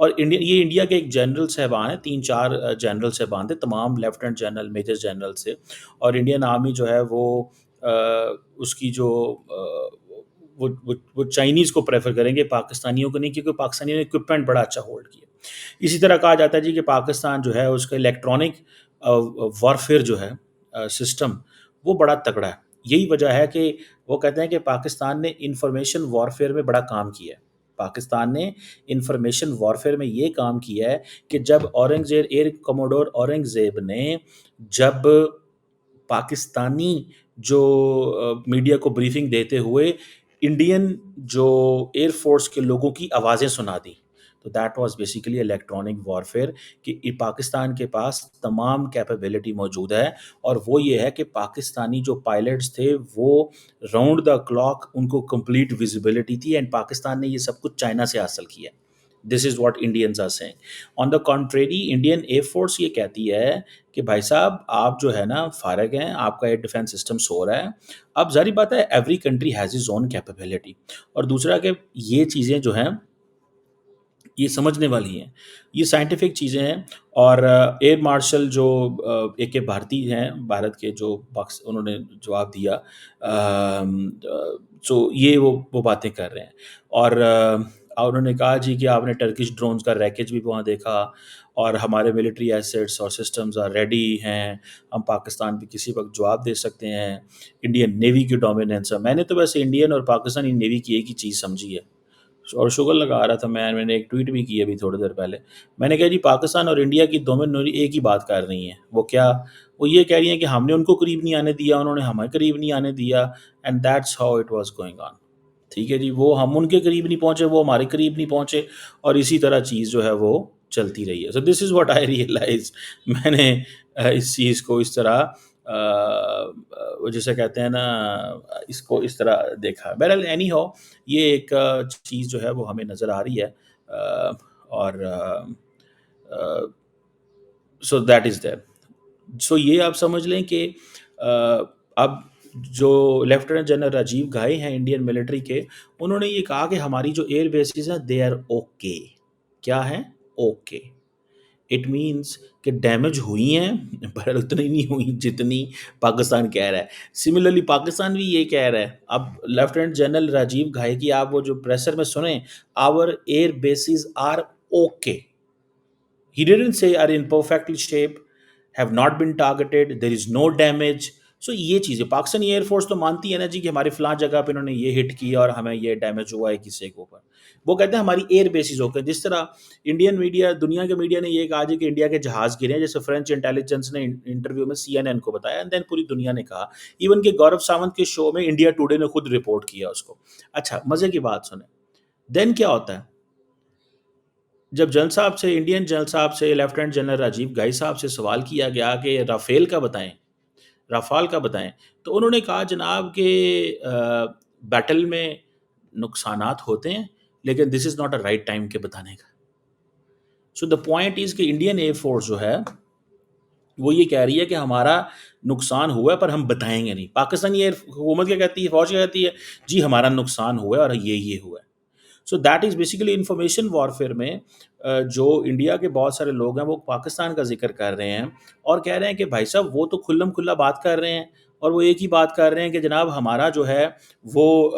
اور یہ انڈیا کے ایک جنرل صاحبان ہیں، 3 4 جنرل صاحبان تھے، تمام لیفٹنٹ جنرل میجر جنرل سے، اور انڈین آرمی جو ہے وہ آ، اس کی جو وہ چائنیز کو پریفر کریں گے، پاکستانیوں کو نہیں، کیونکہ پاکستانیوں نے اکوپمنٹ بڑا اچھا ہولڈ کیا. اسی طرح کہا جاتا ہے جی کہ پاکستان جو ہے اس کا الیکٹرانک وارفیئر جو ہے سسٹم وہ بڑا تگڑا ہے. یہی وجہ ہے کہ وہ کہتے ہیں کہ پاکستان نے انفارمیشن وارفیئر میں بڑا کام کیا ہے. پاکستان نے انفارمیشن وارفیئر میں یہ کام کیا ہے کہ جب اورنگزیب ایئر کموڈور اورنگزیب نے جب پاکستانی جو میڈیا کو بریفنگ دیتے ہوئے انڈین جو ایئر فورس کے لوگوں کی آوازیں سنا دی، تو that was basically electronic warfare, کہ پاکستان کے پاس تمام کیپیبلٹی موجود ہے، اور وہ یہ ہے کہ پاکستانی جو پائلٹس تھے وہ راؤنڈ دا کلاک ان کو کمپلیٹ ویزیبلٹی تھی، اینڈ پاکستان نے یہ سب کچھ چائنا سے حاصل کیا. This is what Indians are seeing. On the contrary Indian Air Force یہ کہتی ہے کہ بھائی صاحب آپ جو ہے نا فارغ ہیں، آپ کا ایئر ڈیفینس سسٹم سو رہا ہے. اب ظاہری بات ہے every country has is own capability, اور دوسرا کہ یہ چیزیں جو ہیں یہ سمجھنے والی ہیں، یہ سائنٹیفک چیزیں ہیں. اور ایئر مارشل جو اے کے بھارتی ہیں بھارت کے، جو انہوں نے جواب دیا، سو یہ وہ باتیں کر رہے ہیں. اور انہوں نے کہا جی کہ آپ نے ٹرکش ڈرونز کا ریکیج بھی وہاں دیکھا، اور ہمارے ملٹری ایسٹس اور سسٹمز ریڈی ہیں، ہم پاکستان بھی کسی وقت جواب دے سکتے ہیں. انڈین نیوی کی ڈومیننس ہے. میں نے تو ویسے انڈین اور پاکستانی نیوی کی ایک ہی چیز سمجھی ہے، اور شگر لگا رہا تھا. میں نے ایک ٹویٹ بھی کی ابھی تھوڑی دیر پہلے. میں نے کہا جی پاکستان اور انڈیا کی دونوں نیوی ایک ہی بات کر رہی ہیں. وہ کیا؟ وہ یہ کہہ رہی ہیں کہ ہم نے ان کو قریب نہیں آنے دیا، انہوں نے ہمیں قریب نہیں آنے دیا، and that's how it was going on. ٹھیک ہے جی، وہ ہم ان کے قریب نہیں پہنچے، وہ ہمارے قریب نہیں پہنچے، اور اسی طرح چیز جو ہے وہ چلتی رہی ہے. سو دس از واٹ آئی ریئلائز. میں نے اس چیز کو اس طرح وہ جسے کہتے ہیں نا، اس کو اس طرح دیکھا. بہرحال اینی ہو، یہ ایک چیز جو ہے وہ ہمیں نظر آ رہی ہے. اور سو دیٹ از دیٹ. سو یہ آپ سمجھ لیں کہ اب جو لیفٹیننٹ جنرل راجیو گھائے ہیں انڈین ملٹری کے، انہوں نے یہ کہا کہ ہماری جو ایئر بیسز ہیں دے آر اوکے. کیا ہیں؟ اوکے. اٹ مینس کہ ڈیمیج ہوئی ہیں پر اتنی نہیں ہوئی جتنی پاکستان کہہ رہا ہے. سملرلی پاکستان بھی یہ کہہ رہا ہے. اب لیفٹیننٹ جنرل راجیو گھائے کی آپ وہ جو پریسر میں سنیں، our air bases are okay. He didn't say are in perfect shape, have not been targeted, there is no damage. سو یہ چیزیں پاکستانی ایئر فورس تو مانتی ہے نا جی کہ ہماری فلاں جگہ پہ انہوں نے یہ ہٹ کیا اور ہمیں یہ ڈیمیج ہوا ہے کسی کے اوپر. وہ کہتے ہیں ہماری ایئر بیسز اوکے. جس طرح انڈین میڈیا، دنیا کے میڈیا نے یہ کہا جی کہ انڈیا کے جہاز گرے ہیں، جیسے فرینچ انٹیلیجنس نے انٹرویو میں CNN کو بتایا، اینڈ دین پوری دنیا نے کہا. ایون کہ گورو ساونت کے شو میں انڈیا ٹوڈے نے خود رپورٹ کیا اس کو. اچھا مزے کی بات سنیں، دین کیا ہوتا ہے جب جنرل صاحب سے، انڈین جنرل صاحب سے، لیفٹیننٹ جنرل راجیو گھائی صاحب سے سوال کیا گیا کہ رافیل کا بتائیں، رافال کا بتائیں، تو انہوں نے کہا جناب کہ بیٹل میں نقصانات ہوتے ہیں، لیکن this is not a right time کے بتانے کا. سو دا پوائنٹ از کہ انڈین ایئر فورس جو ہے وہ یہ کہہ رہی ہے کہ ہمارا نقصان ہوا ہے پر ہم بتائیں گے نہیں. پاکستانی ایئر حکومت کیا کہتی ہے، فوج کیا کہتی ہے، جی ہمارا نقصان ہوا ہے اور یہ ہوا ہے. So that is basically information warfare میں جو انڈیا کے بہت سارے لوگ ہیں وہ پاکستان کا ذکر کر رہے ہیں اور کہہ رہے ہیں کہ بھائی صاحب وہ تو کھلم کھلا بات کر رہے ہیں، اور وہ ایک ہی بات کر رہے ہیں کہ جناب ہمارا جو ہے وہ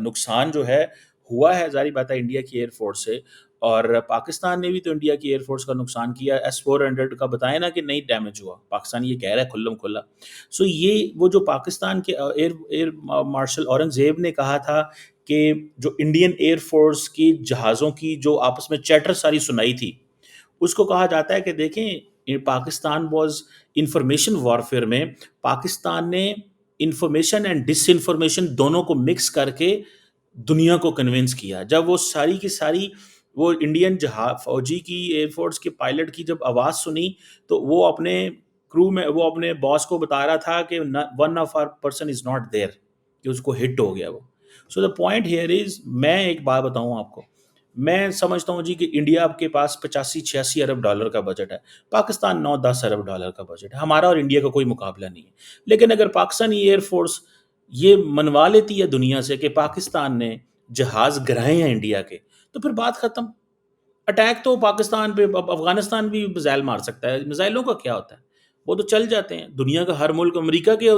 نقصان جو ہے ہوا ہے. ظاہری بات ہے انڈیا کی ایئر فورس سے، اور پاکستان نے بھی تو انڈیا کی ایئر فورس کا نقصان کیا. S-400 کا بتائیں نا کہ نہیں ڈیمیج ہوا، پاکستان یہ کہہ رہا ہے کھلم کھلا. سو یہ وہ جو پاکستان کے ایئر مارشل اورنگزیب نے کہا تھا کہ جو انڈین ایئر فورس کی جہازوں کی جو آپس میں چیٹر ساری سنائی تھی، اس کو کہا جاتا ہے کہ دیکھیں پاکستان واز انفارمیشن وارفیئر میں، پاکستان نے انفارمیشن اینڈ ڈس انفارمیشن دونوں کو مکس کر کے دنیا کو کنونس کیا. جب وہ ساری کی ساری وہ انڈین فوجی کی ایئر فورس کے پائلٹ کی جب آواز سنی تو وہ اپنے کرو میں، وہ اپنے باس کو بتا رہا تھا کہ one of our person is not there, کہ اس کو ہٹ ہو گیا وہ. سو دا پوائنٹ ہیئر از، میں ایک بات بتاؤں آپ کو، میں سمجھتا ہوں جی کہ انڈیا کے پاس 85-86 ارب ڈالر کا بجٹ ہے، پاکستان 9-10 ارب ڈالر کا بجٹ ہے. ہمارا اور انڈیا کا کوئی مقابلہ نہیں ہے. لیکن اگر پاکستانی ایئر فورس یہ منوا لیتی ہے دنیا سے کہ پاکستان نے جہاز گرائے ہیں انڈیا کے، تو پھر بات ختم. اٹیک تو پاکستان پہ، اب افغانستان بھی میزائل مار سکتا ہے، میزائلوں کا کیا ہوتا ہے، وہ تو چل جاتے ہیں دنیا کا ہر ملک. امریکہ کے،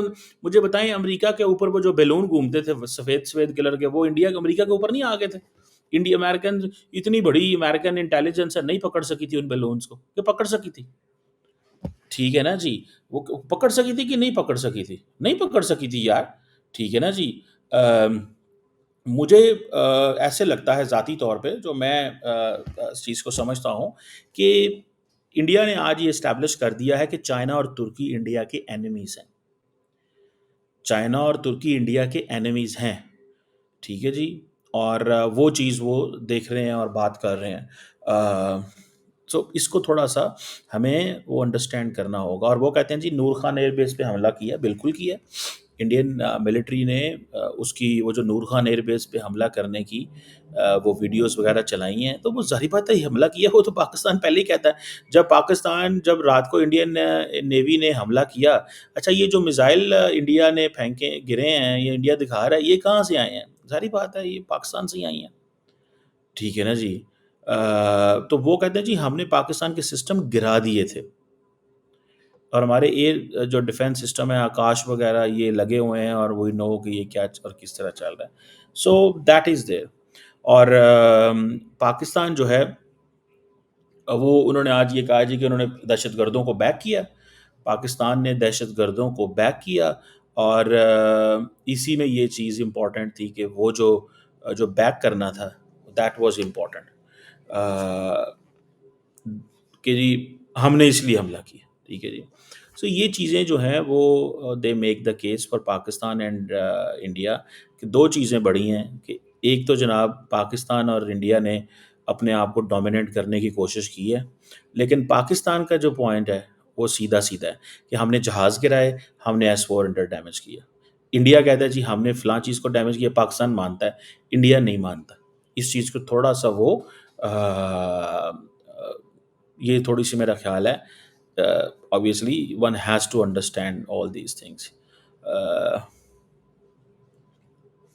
مجھے بتائیں امریکہ کے اوپر وہ جو بیلون گھومتے تھے سفید سفید کلر کے، وہ انڈیا امریکہ کے اوپر نہیں آ گئے تھے؟ انڈیا امریکن، اتنی بڑی امریکن انٹیلیجنس ہے، نہیں پکڑ سکی تھی ان بیلونس کو، کہ پکڑ سکی تھی؟ ٹھیک ہے نا جی. وہ پکڑ سکی تھی کہ نہیں پکڑ سکی تھی؟ نہیں پکڑ سکی تھی یار. ٹھیک ہے نا جی. مجھے ایسے لگتا ہے ذاتی طور پہ، جو میں اس چیز کو سمجھتا ہوں، کہ انڈیا نے آج یہ اسٹیبلش کر دیا ہے کہ چائنا اور ترکی انڈیا کے اینیمیز ہیں. چائنا اور ترکی انڈیا کے اینیمیز ہیں. ٹھیک ہے جی. اور وہ چیز وہ دیکھ رہے ہیں اور بات کر رہے ہیں. سو اس کو تھوڑا سا ہمیں وہ انڈرسٹینڈ کرنا ہوگا. اور وہ کہتے ہیں جی نور خان ایئر بیس پہ حملہ کیا، بالکل کیا. انڈین ملٹری نے اس کی وہ جو نور خان ایئر بیس پہ حملہ کرنے کی وہ ویڈیوز وغیرہ چلائی ہیں، تو وہ ظاہر بات ہے حملہ کیا وہ تو پاکستان پہلے ہی کہتا ہے. جب رات کو انڈین نیوی نے حملہ کیا، اچھا یہ جو میزائل انڈیا نے پھینکے گرے ہیں، یہ انڈیا دکھا رہا ہے، یہ کہاں سے آئے ہیں؟ ظاہر بات ہے یہ پاکستان سے ہی آئی ہیں. ٹھیک ہے نا جی. تو وہ کہتے ہیں جی ہم نے پاکستان کے سسٹم گرا دیے تھے، اور ہمارے ایئر جو ڈیفنس سسٹم ہے، آکاش وغیرہ یہ لگے ہوئے ہیں، اور وہی نو کہ یہ کیا اور کس طرح چل رہا ہے. سو دیٹ از دیر. اور پاکستان جو ہے وہ انہوں نے آج یہ کہا جی کہ انہوں نے دہشت گردوں کو بیک کیا. پاکستان نے دہشت گردوں کو بیک کیا، اور اسی میں یہ چیز امپورٹنٹ تھی کہ وہ جو بیک کرنا تھا، دیٹ واز امپورٹنٹ، کہ جی ہم نے اس لیے حملہ کیا. ٹھیک ہے جی. سو یہ چیزیں جو ہیں وہ they make the case for Pakistan and India, کہ دو چیزیں بڑی ہیں، کہ ایک تو جناب پاکستان اور انڈیا نے اپنے آپ کو ڈومیننٹ کرنے کی کوشش کی ہے، لیکن پاکستان کا جو پوائنٹ ہے وہ سیدھا سیدھا ہے کہ ہم نے جہاز گرائے، ہم نے S-400 ڈیمیج کیا. انڈیا کہتا ہے جی ہم نے فلاں چیز کو ڈیمیج کیا. پاکستان مانتا ہے، انڈیا نہیں مانتا. اس چیز کو تھوڑا سا وہ یہ تھوڑی سی میرا خیال ہے. Obviously one has to understand all these things.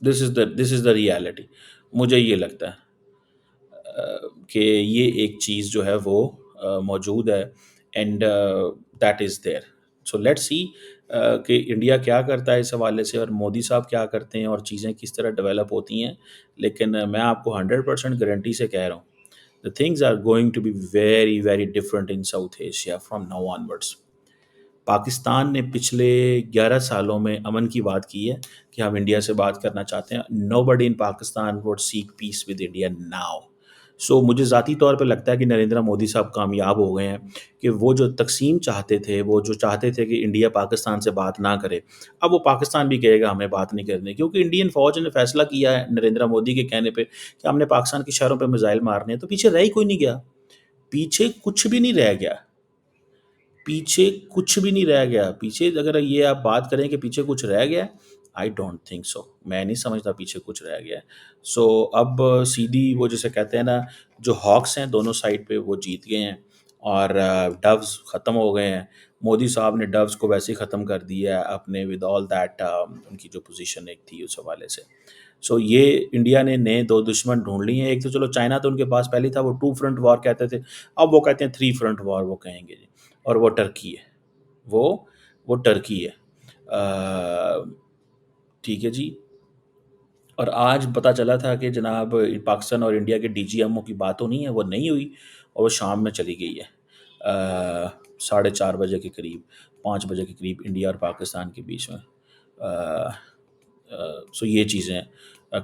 This is the reality. مجھے یہ لگتا ہے کہ یہ ایک چیز جو ہے وہ موجود ہے، and that is there. So let see کہ انڈیا کیا کرتا ہے اس حوالے سے، اور مودی صاحب کیا کرتے ہیں، اور چیزیں کس طرح ڈیولپ ہوتی ہیں. لیکن میں آپ کو 100% گارنٹی سے کہہ رہا ہوں، the things are going to be very very different in South Asia from now onwards. Pakistan نے پچھلے 11 سالوں میں امن کی بات کی ہے کہ ہم انڈیا سے بات کرنا چاہتے ہیں. Nobody in Pakistan would seek peace with India now. سو مجھے ذاتی طور پہ لگتا ہے کہ نریندر مودی صاحب کامیاب ہو گئے ہیں، کہ وہ جو تقسیم چاہتے تھے، وہ جو چاہتے تھے کہ انڈیا پاکستان سے بات نہ کرے، اب وہ پاکستان بھی کہے گا ہمیں بات نہیں کرنے، کیونکہ انڈین فوج نے فیصلہ کیا ہے نریندر مودی کے کہنے پہ کہ ہم نے پاکستان کے شہروں پہ میزائل مارنے ہیں. تو پیچھے رہ ہی کوئی نہیں گیا، پیچھے کچھ بھی نہیں رہ گیا، پیچھے کچھ بھی نہیں رہ گیا. پیچھے اگر یہ آپ بات کریں کہ پیچھے کچھ رہ گیا، آئی ڈونٹ تھنک سو. میں نہیں سمجھتا پیچھے کچھ رہ گیا ہے. سو اب سیدھی وہ جسے کہتے ہیں نا، جو ہاکس ہیں دونوں سائڈ پہ وہ جیت گئے ہیں، اور ڈوز ختم ہو گئے ہیں. مودی صاحب نے ڈوز کو ویسے ہی ختم کر دیا ہے اپنے ود آل دیٹ، ان کی جو پوزیشن ایک تھی اس حوالے سے. سو یہ انڈیا نے نئے دو دشمن ڈھونڈ لیے ہیں. ایک تو چلو چائنا تو ان کے پاس پہلے تھا، وہ 2 فرنٹ وار کہتے تھے، اب وہ کہتے ہیں 3 فرنٹ وار وہ کہیں گے جی. اور وہ ٹرکی ہے، وہ ٹرکی ہے. ٹھیک ہے جی. اور آج پتہ چلا تھا کہ جناب پاکستان اور انڈیا کے DGMO کی بات ہونی ہے، وہ نہیں ہوئی، اور وہ شام میں چلی گئی ہے 4:30 بجے کے قریب، 5 بجے کے قریب انڈیا اور پاکستان کے بیچ میں. سو یہ چیزیں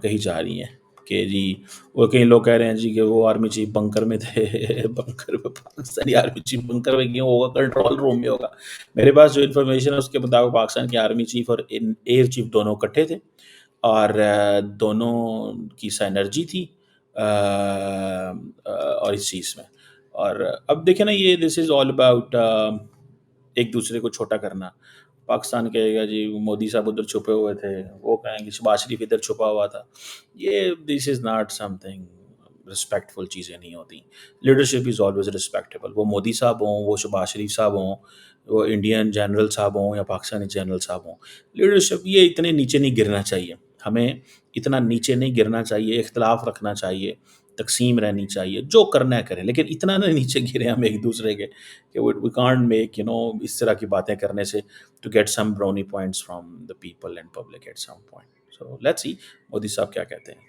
کہی جا رہی ہیں کہ جی، وہ کئی لوگ کہہ رہے ہیں جی کہ وہ آرمی چیف بنکر میں تھے. بنکر میں پاکستانی آرمی چیف بنکر میں کیوں ہوگا؟ کنٹرول روم میں ہوگا. میرے پاس جو انفارمیشن ہے اس کے مطابق پاکستان کے آرمی چیف اور ایئر چیف دونوں اکٹھے تھے، اور دونوں کی سائنرجی تھی اور اس چیز میں. اور اب دیکھیں نا، یہ دس از آل اباؤٹ ایک دوسرے کو چھوٹا کرنا. پاکستان کہے گا جی مودی صاحب ادھر چھپے ہوئے تھے، وہ کہیں گے شہباز شریف ادھر چھپا ہوا تھا. یہ this is not something respectful. چیزیں نہیں ہوتی. Leadership is always respectable. وہ مودی صاحب ہوں، وہ شہباز شریف صاحب ہوں، وہ انڈین جنرل صاحب ہوں یا پاکستانی جنرل صاحب ہوں، لیڈرشپ یہ اتنے نیچے نہیں گرنا چاہیے. ہمیں اتنا نیچے نہیں گرنا چاہیے. اختلاف رکھنا چاہیے، تقسیم رہنی چاہیے، جو کرنا ہے کریں، لیکن اتنا نہ نیچے گرے ہم ایک دوسرے کے کہ وی کانٹ میک اس طرح کی باتیں کرنے سے to get some brownie points from the people and public at some point. So let's see Modi صاحب کیا کہتے ہیں.